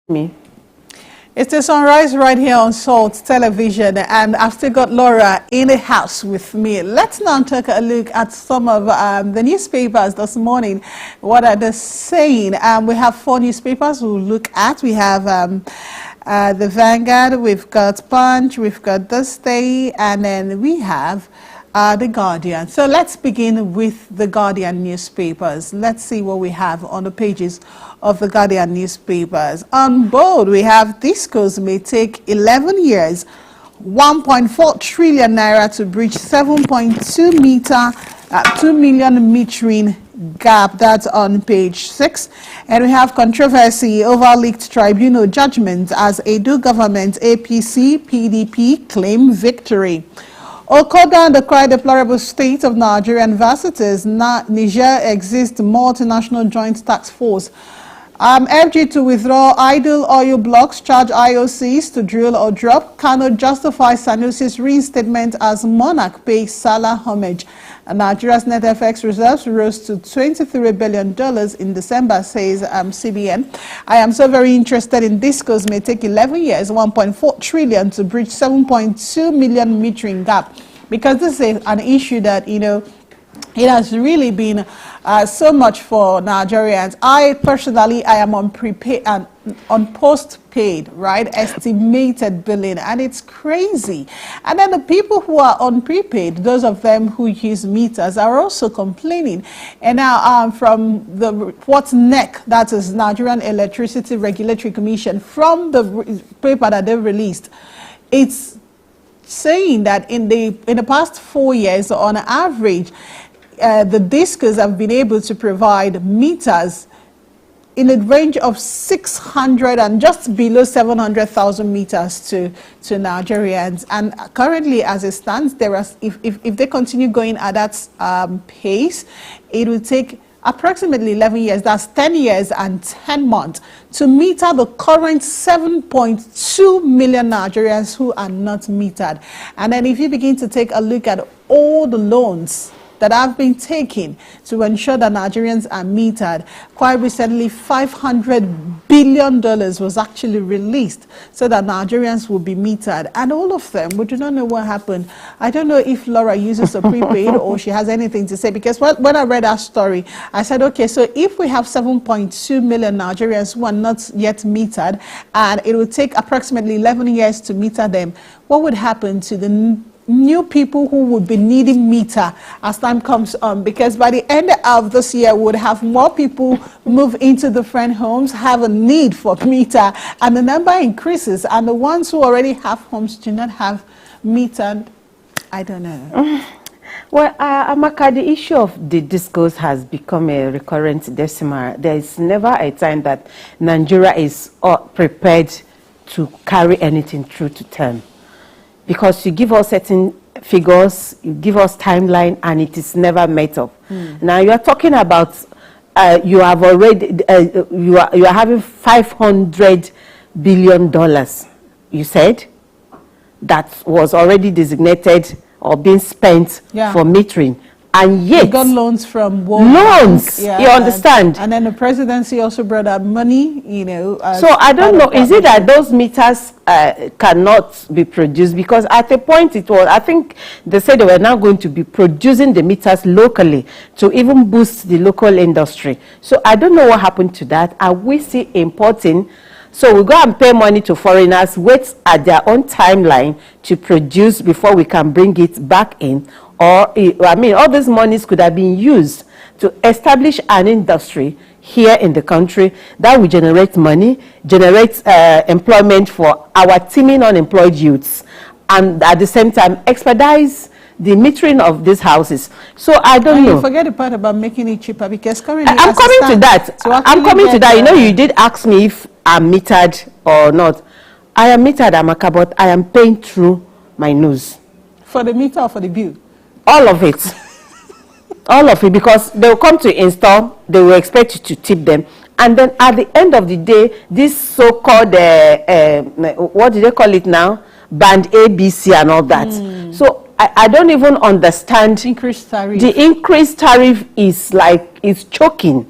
Me. It's the sunrise right here on Salt Television, and I've still got Laura in the house with me. Let's now take a look at some of the newspapers this morning. What are they saying? We have 4 newspapers we'll look at. We have the Vanguard, we've got Punch, we've got This Day, and then we have the Guardian. So let's begin with the Guardian newspapers. Let's see what we have on the pages of the Guardian newspapers. On board, we have discos may take 11 years, 1.4 trillion naira to breach 7.2 meter, 2 million metering gap. That's on page 6. And we have controversy over leaked tribunal judgment as Edo government, APC, PDP claim victory. Okoda declared deplorable state of Nigerian universities. Niger exists multinational joint task force. FG to withdraw idle oil blocks, charge IOCs to drill or drop. Cannot justify Sanusi's reinstatement as monarch pays Salah homage. Nigeria's net FX reserves rose to $23 billion in December, says CBN. I am so very interested in discos may take 11 years, 1.4 trillion to breach 7.2 million metering gap, because this is an issue that, you know, it has really been so much for Nigerians. I personally, I am on prepaid and on postpaid, right? Estimated billing, and it's crazy. And then the people who are on prepaid, those of them who use meters, are also complaining. And now from the what's NEC, that is Nigerian Electricity Regulatory Commission, from the paper that they released, it's saying that in the past 4 years, on average, the discos have been able to provide meters in a range of 600 and just below 700,000 meters to Nigerians. And currently, as it stands, there are, if they continue going at that pace, it will take approximately 11 years, that's 10 years and 10 months, to meter the current 7.2 million Nigerians who are not metered. And then if you begin to take a look at all the loans that have been taken to ensure that Nigerians are metered, quite recently $500 billion was actually released so that Nigerians will be metered. And all of them, we do not know what happened. I don't know if Laura uses a prepaid or she has anything to say, because when I read our story, I said, okay, so if we have 7.2 million Nigerians who are not yet metered, and it will take approximately 11 years to meter them, what would happen to the new people who would be needing meter as time comes on? Because by the end of this year, we would have more people move into different homes, have a need for meter, and the number increases, and the ones who already have homes do not have meter. I don't know. Well, Amaka, the issue of the discos has become a recurrent decimal. There is never a time that Nigeria is prepared to carry anything through to term, because you give us certain figures, you give us timeline, and it is never met up. Now you are talking about you have already you are having $500 billion. You said that was already designated or being spent for metering. And yet, we got loans from World Bank, you understand? And then the presidency also brought up money, you know. So I don't know, is it that those meters cannot be produced? Because at a point it was, I think they said they were now going to be producing the meters locally to even boost the local industry. So I don't know what happened to that. Are we still importing? So we go and pay money to foreigners, wait at their own timeline to produce before we can bring it back in. Or, I mean, all these monies could have been used to establish an industry here in the country that will generate money, generate employment for our teeming unemployed youths, and at the same time expedite the metering of these houses. So I don't know. You forget the part about making it cheaper, because currently I'm coming to that. I'm coming to that. You know, you did ask me if I'm metered or not. I am metered, Amaka, but I am paying through my nose. For the meter or for the bill? All of it. All of it, because they will come to install, they will expect you to tip them. And then at the end of the day, this so-called, what do they call it now? Band EBBC and all that. So I don't even understand. Increased tariff. The increased tariff is like, it's choking.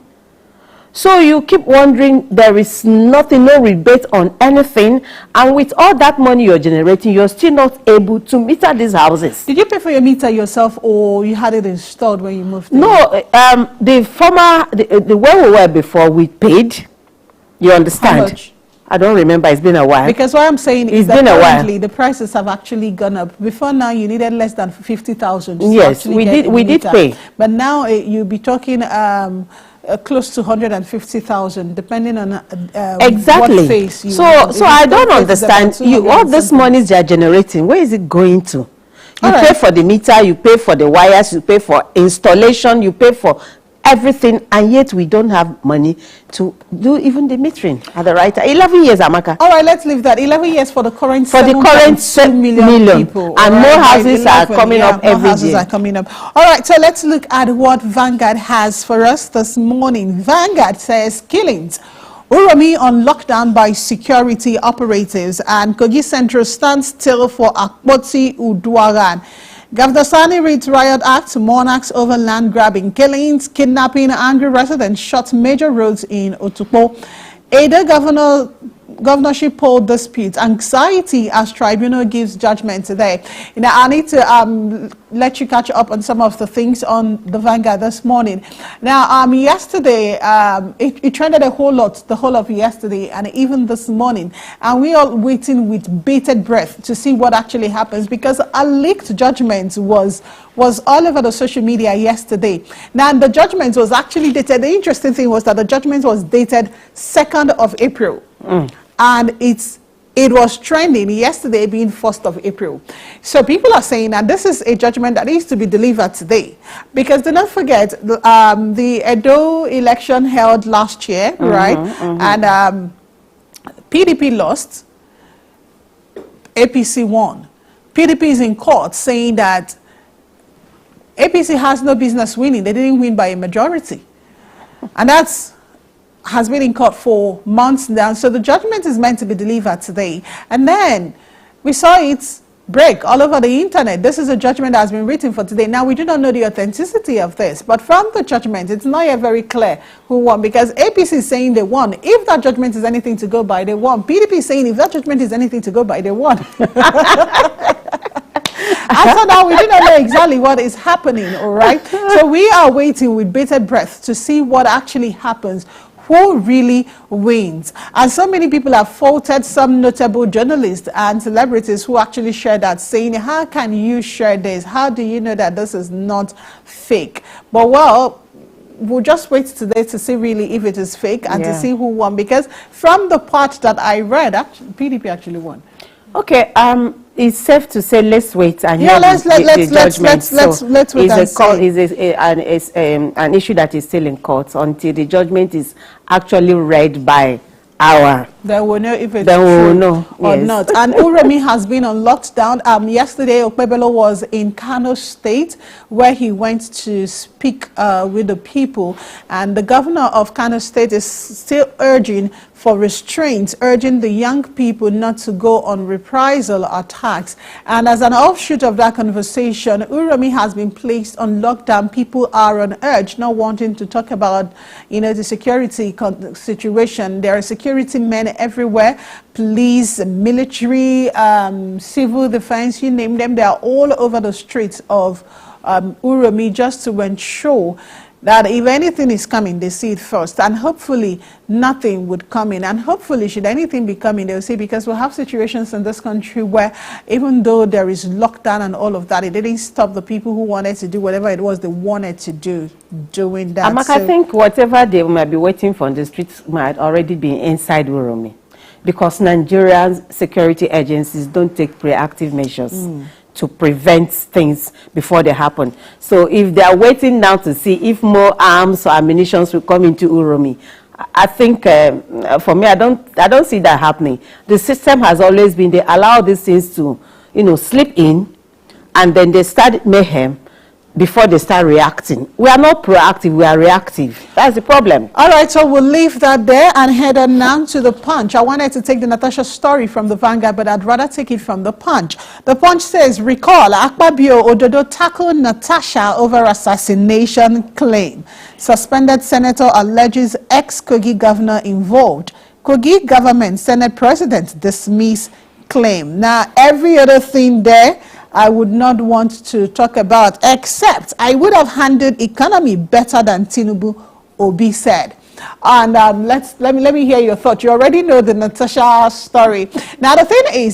So you keep wondering, there is nothing, no rebate on anything, and with all that money you're generating, you're still not able to meter these houses. Did you pay for your meter yourself, or you had it installed when you moved in? No, the way we were before, we paid. You understand? How much? I don't remember. It's been a while. Because what I'm saying is It's that been a while. currently the prices have actually gone up. Before now, you needed less than 50,000. Yes, we did pay. But now you'll be talking close to 150,000, depending on exactly. what phase you. So I don't understand. All this money they are generating, where is it going to? You pay for the meter, you pay for the wires, you pay for installation, you pay for everything, and yet we don't have money to do even the metering at the right time. 11 years, Amaka. All right, let's leave that. 11 years for the current 7 million people. And more houses are coming up every day. Houses are coming up. All right, so let's look at what Vanguard has for us this morning. Vanguard says killings. Uromi on lockdown by security operatives, and Kogi Central stands still for Akpoti Udwaran. Governor Sani reads Riot Act, monarchs over land grabbing, killings, kidnapping, angry residents shut major roads in Otukpo. Ada governorship poll disputes, anxiety as tribunal gives judgment today. I need to let you catch up on some of the things on the Vanguard this morning. Now, yesterday, it trended a whole lot, the whole of yesterday and even this morning. And we are waiting with bated breath to see what actually happens, because a leaked judgment was all over the social media yesterday. Now, the judgment was actually dated. The interesting thing was that the judgment was dated 2nd of April. And it was trending yesterday being 1st of April. So people are saying that this is a judgment that needs to be delivered today. Because do not forget, the Edo election held last year, right? And PDP lost, APC won. PDP is in court saying that APC has no business winning. They didn't win by a majority. And has been in court for months now. So the judgment is meant to be delivered today. And then we saw it break all over the internet. This is a judgment that has been written for today. Now, we do not know the authenticity of this, but from the judgment, it's not yet very clear who won, because APC is saying they won. If that judgment is anything to go by, they won. PDP is saying if that judgment is anything to go by, they won. After now, we do not know exactly what is happening, all right? So we are waiting with bated breath to see what actually happens. Who really wins? And so many people have faulted some notable journalists and celebrities who actually shared that, saying, how can you share this? How do you know that this is not fake? But well, we'll just wait today to see really if it is fake and to see who won, because from the part that I read, PDP actually won. Okay, it's safe to say let's wait and let's wait and it's an issue that is still in court until the judgment is actually read by our. Then we'll know if it's true or not. And Uromi has been on lockdown. Yesterday, Okpebelo was in Kano State, where he went to speak with the people. And the governor of Kano State is still urging for restraint, urging the young people not to go on reprisal attacks. And as an offshoot of that conversation, Uromi has been placed on lockdown. People are on edge, not wanting to talk about, the security situation. There are security men everywhere, police, military, civil defense, you name them. They are all over the streets of Uromi, just to ensure that if anything is coming, they see it first, and hopefully nothing would come in. And hopefully, should anything be coming, they'll see, because we'll have situations in this country where even though there is lockdown and all of that, it didn't stop the people who wanted to do whatever it was they wanted to do doing that. Amaka, I think whatever they might be waiting for on the streets might already be inside Uromi, because Nigerian security agencies don't take proactive measures to prevent things before they happen. So if they are waiting now to see if more arms or ammunition will come into Uromi, I think for me, I don't see that happening. The system has always been, they allow these things to, slip in, and then they start mayhem. before they start reacting. We are not proactive, we are reactive. That's the problem. All right, so we'll leave that there and head on now to the Punch. I wanted to take the Natasha story from the Vanguard, but I'd rather take it from the Punch. The Punch says, recall, Akpabio Ododo tackled Natasha over assassination claim. Suspended senator alleges ex-Kogi governor involved. Kogi government Senate president dismiss claim. Now, every other thing there, I would not want to talk about, except I would have handled economy better than Tinubu, Obi said. And let me hear your thoughts. You already know the Natasha story. Now, the thing is,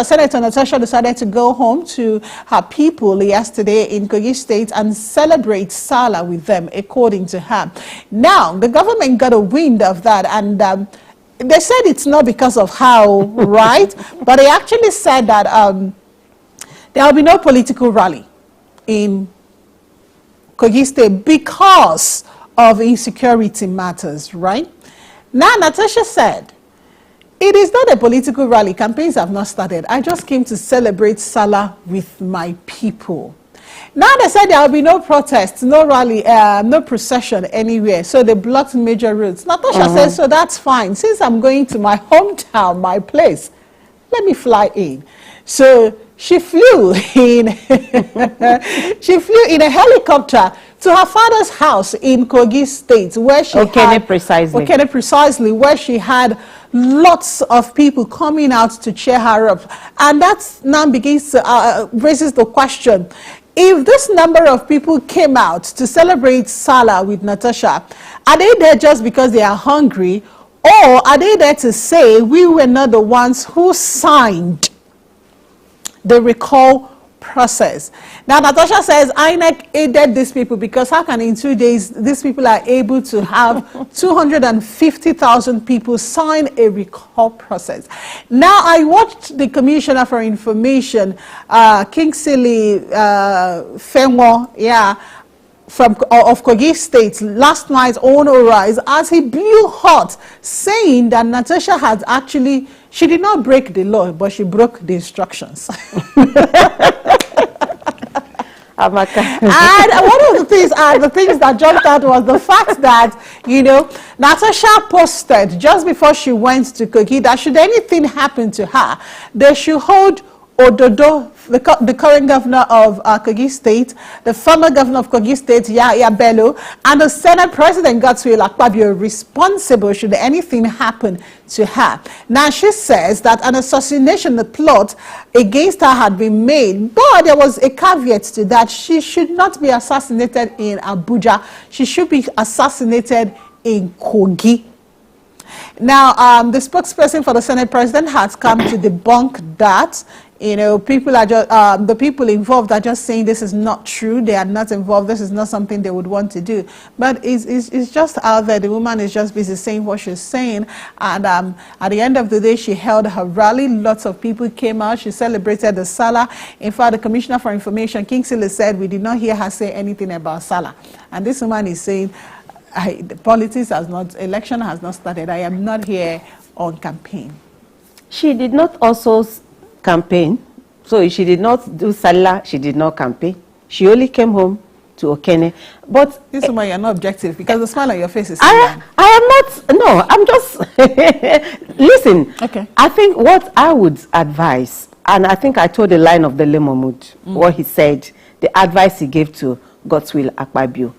Senator Natasha decided to go home to her people yesterday in Kogi State and celebrate Salah with them, according to her. Now, the government got a wind of that, and they said it's not because of how, right? But they actually said that there will be no political rally in Kogi State because of insecurity matters, right? Now, Natasha said, it is not a political rally. Campaigns have not started. I just came to celebrate Salah with my people. Now they said there will be no protest, no rally, no procession anywhere. So they blocked major roads. Natasha says, so that's fine. Since I'm going to my hometown, my place, let me fly in. So she flew in a helicopter to her father's house in Kogi State, where she precisely, where she had lots of people coming out to cheer her up. And that now begins to raises the question, if this number of people came out to celebrate Salah with Natasha, are they there just because they are hungry, or are they there to say we were not the ones who signed the recall process? Now, Natasha says INEC aided these people because how can in 2 days these people are able to have 250,000 people sign a recall process? Now, I watched the Commissioner for Information, Kingsley Fenwo, of Kogi State, last night on Arise, as he blew hot, saying that Natasha had actually, she did not break the law, but she broke the instructions. And one of the things that jumped out was the fact that, you know, Natasha posted just before she went to Kogi that should anything happen to her, they should hold Ododo, the current governor of Kogi State, the former governor of Kogi State, Yahya Bello, and the Senate President, Godswill Akpabio, responsible should anything happen to her. Now, she says that an assassination plot against her had been made, but there was a caveat to that. She should not be assassinated in Abuja. She should be assassinated in Kogi. Now, the spokesperson for the Senate President has come to debunk that. You know, people are just, the people involved are just saying this is not true. They are not involved. This is not something they would want to do. But it's just out there. The woman is just busy saying what she's saying. And at the end of the day, she held her rally. Lots of people came out. She celebrated the Salah. In fact, the Commissioner for Information, Kingsley, said we did not hear her say anything about Salah. And this woman is saying, politics has not, election has not started. I am not here on campaign. She did not also campaign, so she did not do Salah, she did not campaign. She only came home to Okene. But this woman, you're not objective because the smile on your face is I am not, no, I'm just listen. Okay. I think what I would advise, and I think I told the line of the Lemomud, what he said, the advice he gave to Godswill Akpabio,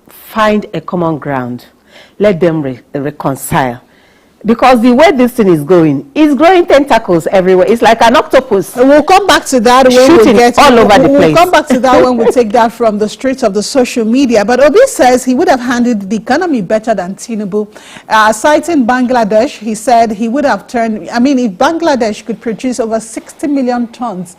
find a common ground, let them reconcile. Because the way this thing is going, it's growing tentacles everywhere. It's like an octopus. We'll come back to that when we get all over the place. We'll come back to that when we take that from the streets of the social media. But Obi says he would have handled the economy better than Tinubu. Citing Bangladesh, he said he would have turned, I mean, if Bangladesh could produce over 60 million tons,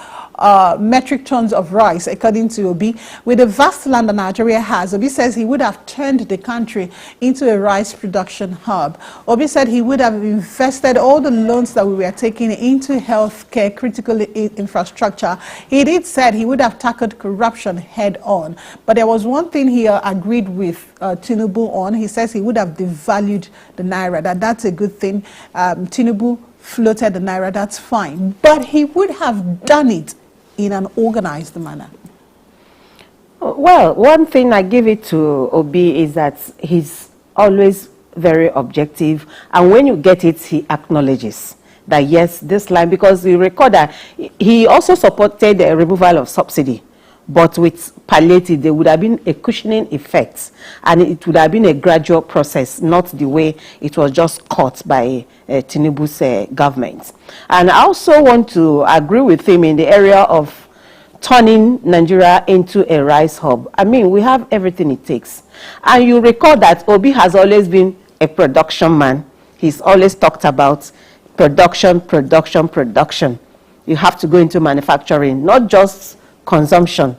metric tons of rice, according to Obi, with the vast land that Nigeria has, Obi says he would have turned the country into a rice production hub. Obi said he would have invested all the loans that we were taking into healthcare, critical infrastructure. He did said he would have tackled corruption head on. But there was one thing he agreed with Tinubu on. He says he would have devalued the Naira. That's a good thing. Tinubu floated the Naira, that's fine. But he would have done it in an organized manner. Well, one thing I give it to Obi is that he's always very objective, and when you get it, he acknowledges that yes, this line, because you record that he also supported the removal of subsidy, but with palliative, there would have been a cushioning effect, and it would have been a gradual process, not the way it was just caught by Tinubu's government. And I also want to agree with him in the area of turning Nigeria into a rice hub. I mean, we have everything it takes. And you recall that Obi has always been a production man. He's always talked about production, production, production. You have to go into manufacturing, not just consumption.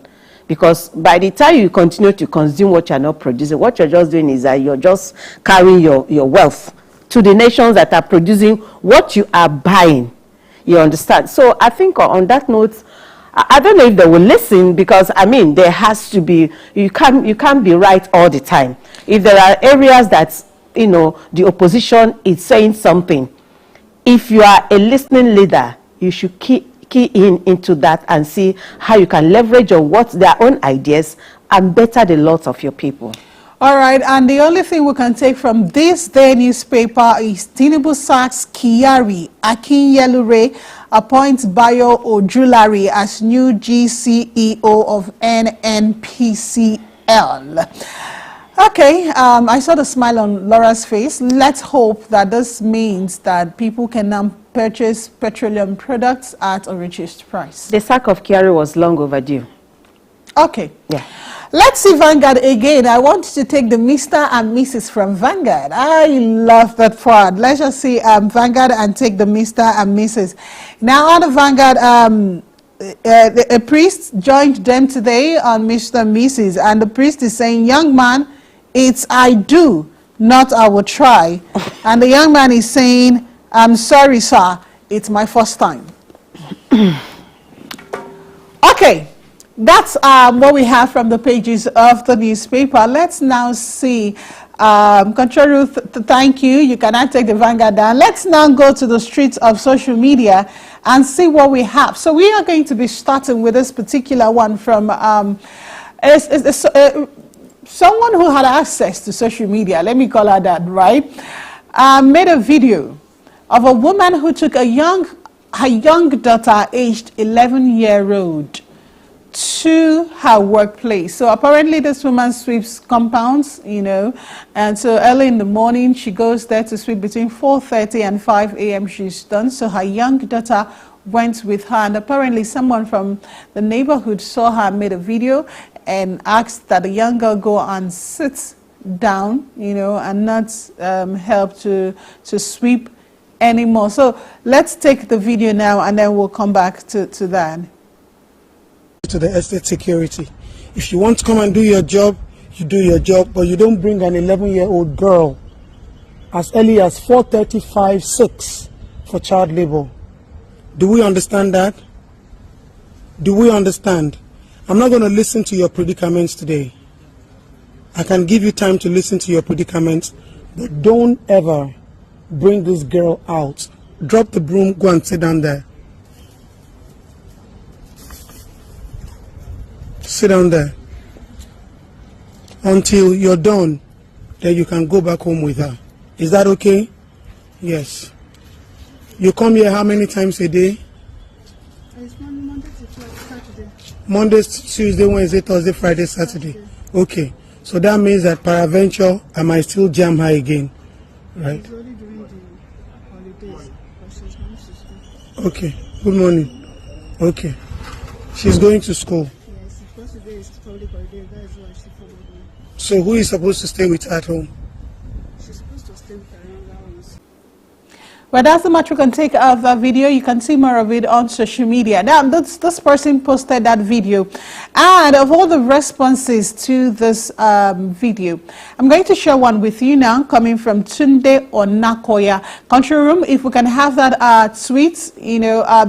Because by the time you continue to consume what you're not producing, what you're just doing is that you're just carrying your wealth to the nations that are producing what you are buying. You understand? So I think on that note, I don't know if they will listen, because I mean there has to be, you can't be right all the time. If there are areas that the opposition is saying something, if you are a listening leader, you should key into that and see how you can leverage on what their own ideas and better the lot of your people. All right, and the only thing we can take from this day newspaper is Tinubu sacks Kyari Akinyelure, appoints Bayo Ojulari as new GCEO of NNPCL. Okay, I saw the smile on Laura's face. Let's hope that this means that people can now purchase petroleum products at a reduced price. The sack of Kyari was long overdue. Okay. Yeah. Let's see Vanguard again. I want to take the Mr. and Mrs. from Vanguard. I love that part. Let's just see Vanguard and take the Mr. and Mrs. Now on the Vanguard, a priest joined them today on Mr. and Mrs. And the priest is saying, young man, it's I do, not I will try. And the young man is saying, I'm sorry, sir, it's my first time. Okay. That's what we have from the pages of the newspaper. Let's now see. Control Ruth, thank you. You cannot take the Vanguard down. Let's now go to the streets of social media and see what we have. So we are going to be starting with this particular one from someone who had access to social media. Let me call her that, right? Made a video of a woman who took her young daughter, aged 11-year-old, to her workplace. So apparently this woman sweeps compounds, and so early in the morning she goes there to sweep. Between 4:30 and 5 a.m. she's done. So her young daughter went with her, and apparently someone from the neighborhood saw her, made a video and asked that the young girl go and sit down, and not help to sweep anymore. So let's take the video now and then we'll come back to that. To the estate security. If you want to come and do your job, you do your job, but you don't bring an 11-year-old girl as early as 4:35, 6 for child labor. Do we understand that? Do we understand? I'm not going to listen to your predicaments today. I can give you time to listen to your predicaments, but don't ever bring this girl out. Drop the broom, go and sit down there. Sit down there until you're done, then you can go back home with her. Is that okay? Yes. You come here how many times a day? It's Monday to Saturday. Monday, Tuesday, Wednesday, Thursday, Friday, Saturday. Okay. So that means that peradventure I might still jam her again. Right? It's only during the holidays, but she's going to school. Okay. Good morning. Okay. She's going to school. Today is public holiday, that's why she followed me. So who is supposed to stay with her at home? She's supposed to stay with her younger ones. Well, that's the much we can take of that video. You can see more of it on social media. Now, this person posted that video. And of all the responses to this video, I'm going to share one with you now, coming from Tunde Onakoya. Control room, if we can have that tweet,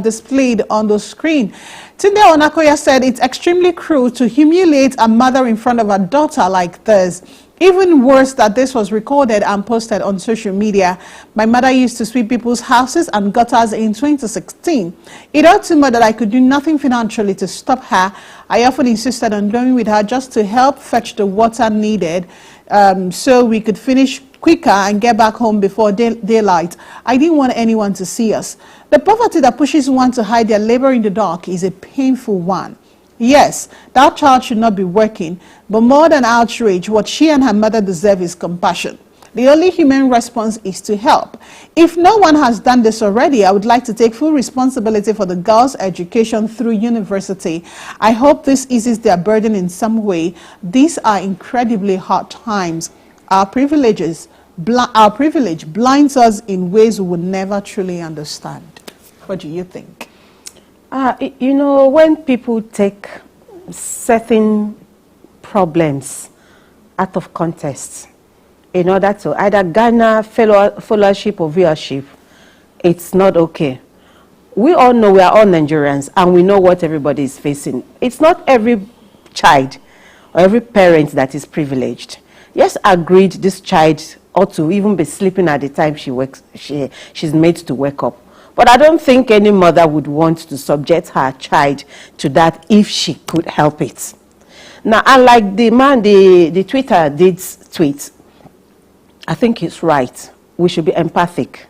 displayed on the screen. Tunde Onakoya said it's extremely cruel to humiliate a mother in front of her daughter like this. Even worse, that this was recorded and posted on social media. My mother used to sweep people's houses and gutters in 2016. It hurt too much that I could do nothing financially to stop her. I often insisted on going with her just to help fetch the water needed so we could finish quicker and get back home before daylight. I didn't want anyone to see us. The poverty that pushes one to hide their labor in the dark is a painful one. Yes, that child should not be working, but more than outrage, what she and her mother deserve is compassion. The only human response is to help. If no one has done this already, I would like to take full responsibility for the girls' education through university. I hope this eases their burden in some way. These are incredibly hard times. Our privilege blinds us in ways we will never truly understand. What do you think? You know, when people take certain problems out of context in order to either garner followership or viewership, it's not okay. We all know we are all Nigerians and we know what everybody is facing. It's not every child or every parent that is privileged. Yes, agreed, this child ought to even be sleeping at the time she's made to wake up. But I don't think any mother would want to subject her child to that if she could help it. Now, unlike the man, the Twitter did tweet, I think he's right. We should be empathic.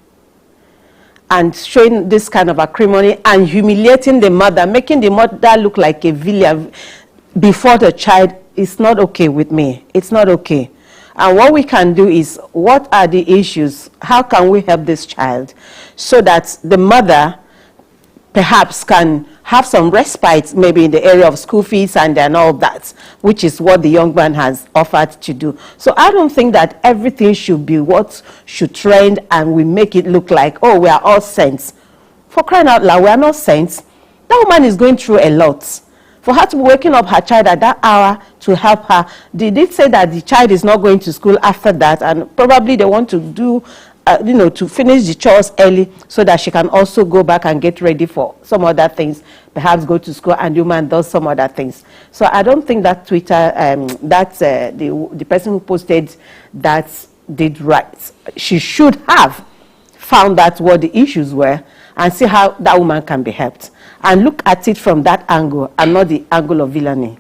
And showing this kind of acrimony and humiliating the mother, making the mother look like a villain before the child is not okay with me. It's not okay. And what we can do is, what are the issues? How can we help this child so that the mother perhaps can have some respite, maybe in the area of school fees and all that, which is what the young man has offered to do. So I don't think that everything should be what should trend and we make it look like, oh, we are all saints. For crying out loud, we are not saints. That woman is going through a lot. For her to be waking up her child at that hour to help her, they did say that the child is not going to school after that, and probably they want to do, to finish the chores early so that she can also go back and get ready for some other things, perhaps go to school and the woman does some other things. So I don't think that Twitter, the person who posted that did right. She should have found out what the issues were and see how that woman can be helped. And look at it from that angle and not the angle of villainy.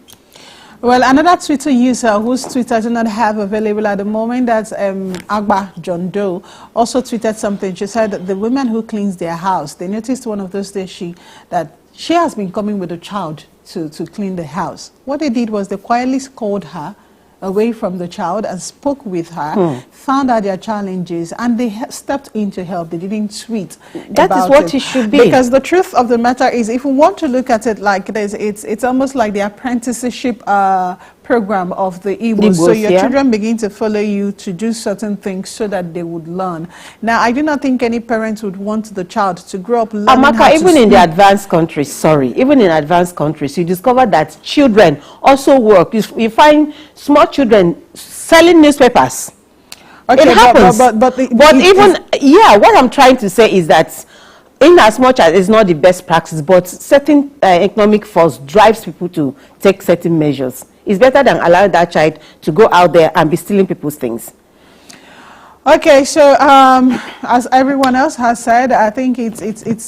Well, another Twitter user whose Twitter I do not have available at the moment, that's Agba John Doe, also tweeted something. She said that the women who cleans their house, they noticed one of those days that she has been coming with a child to clean the house. What they did was they quietly called her away from the child and spoke with her, found out their challenges, and they stepped in to help. They didn't tweet. That is what it should be. Because the truth of the matter is, if we want to look at it like this, it's almost like the apprenticeship program of the Igbos. So your children begin to follow you to do certain things so that they would learn. Now, I do not think any parent would want the child to grow up learning how to even in the advanced countries, even in advanced countries, you discover that children also work. You find small children selling newspapers. Okay, it happens. But what I'm trying to say is that in as much as it's not the best practice, but certain economic force drives people to take certain measures. It's better than allowing that child to go out there and be stealing people's things. Okay, so as everyone else has said, I think the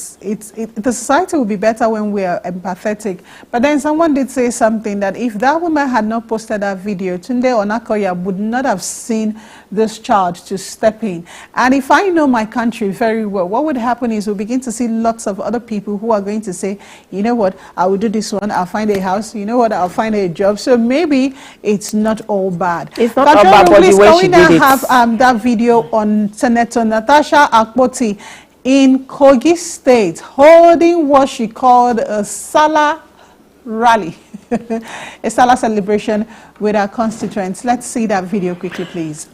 society will be better when we are empathetic. But then someone did say something that if that woman had not posted that video, Tunde Onakoya would not have seen this child to step in. And if I know my country very well, what would happen is we'll begin to see lots of other people who are going to say, you know what, I will do this one, I'll find a house, you know what, I'll find a job. So maybe it's not all bad. It's not all bad, but the way she did it. Have that video on Senator Natasha Akpoti in Kogi State holding what she called a Salah rally, a Salah celebration with her constituents. Let's see that video quickly, please.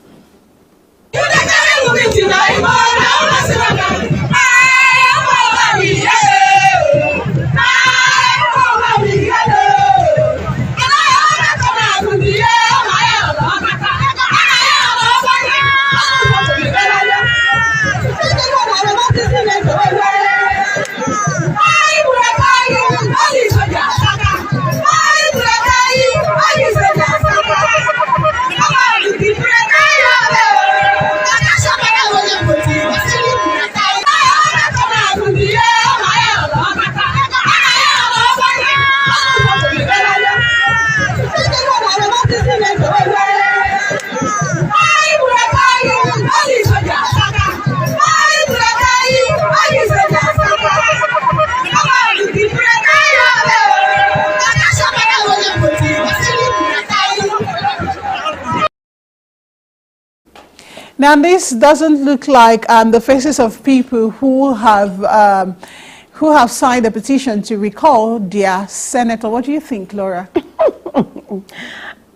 Now, this doesn't look like the faces of people who have signed a petition to recall their senator. What do you think, Laura?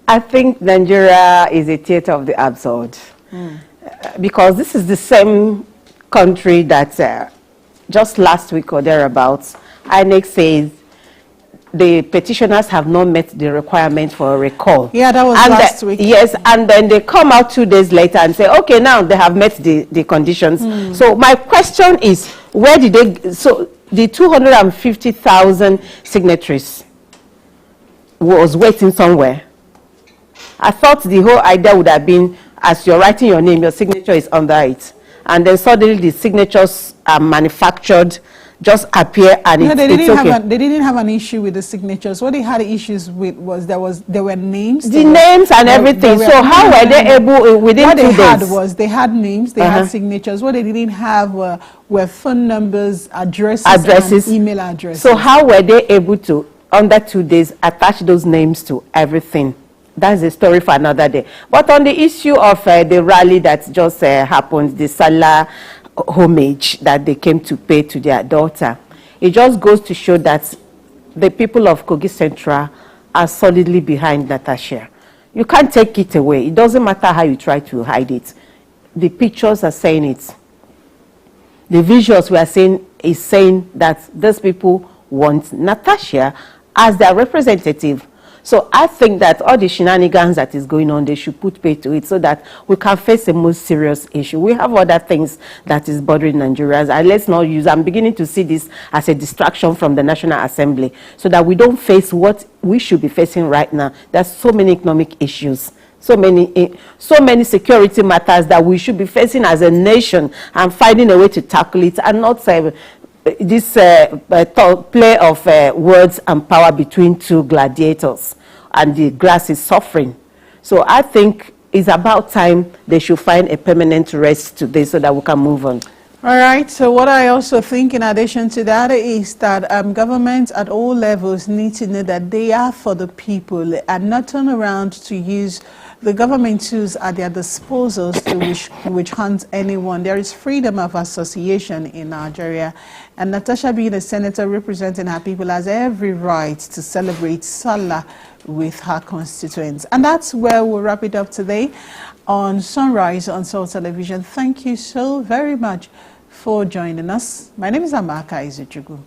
I think Nigeria is a theater of the absurd. Because this is the same country that just last week or thereabouts, INEC says the petitioners have not met the requirement for a recall. Yeah, that was last week. Yes, and then they come out 2 days later and say, okay, now they have met the conditions. So my question is, where did they, so the 250,000 signatories was waiting somewhere. I thought the whole idea would have been, as you're writing your name, your signature is under it. And then suddenly the signatures are manufactured, just appear, and no, they it's okay. They didn't have an issue with the signatures. What they had issues with was there were names. The names and everything. So how were they able within 2 days? What they had was they had names, they had signatures. What they didn't have were phone numbers, addresses, and email addresses. So how were they able to, under 2 days, attach those names to everything? That's a story for another day. But on the issue of the rally that just happened, the Salah homage that they came to pay to their daughter, it just goes to show that the people of Kogi Central are solidly behind Natasha. You can't take it away. It doesn't matter how you try to hide it. The pictures are saying it. The visuals we are saying is saying that those people want Natasha as their representative. So I think that all the shenanigans that is going on, they should put pay to it so that we can face a most serious issue. We have other things that is bothering Nigerians, and let's not use, I'm beginning to see this as a distraction from the National Assembly so that we don't face what we should be facing right now. There's so many economic issues, so many security matters that we should be facing as a nation and finding a way to tackle it, and not this play of words and power between two gladiators, and the grass is suffering. So I think it's about time they should find a permanent rest to this so that we can move on. All right, so what I also think in addition to that is that governments at all levels need to know that they are for the people and not turn around to use the government tools at their disposal to which hunt anyone. There is freedom of association in Nigeria, and Natasha, being a senator representing her people, has every right to celebrate Salah with her constituents. And that's where we'll wrap it up today on Sunrise on Soul Television. Thank you so very much for joining us. My name is Amaka Izuchugu.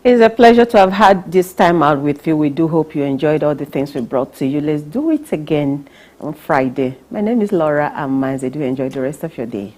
It's a pleasure to have had this time out with you. We do hope you enjoyed all the things we brought to you. Let's do it again on Friday. My name is Laura Amanze. Do enjoy the rest of your day.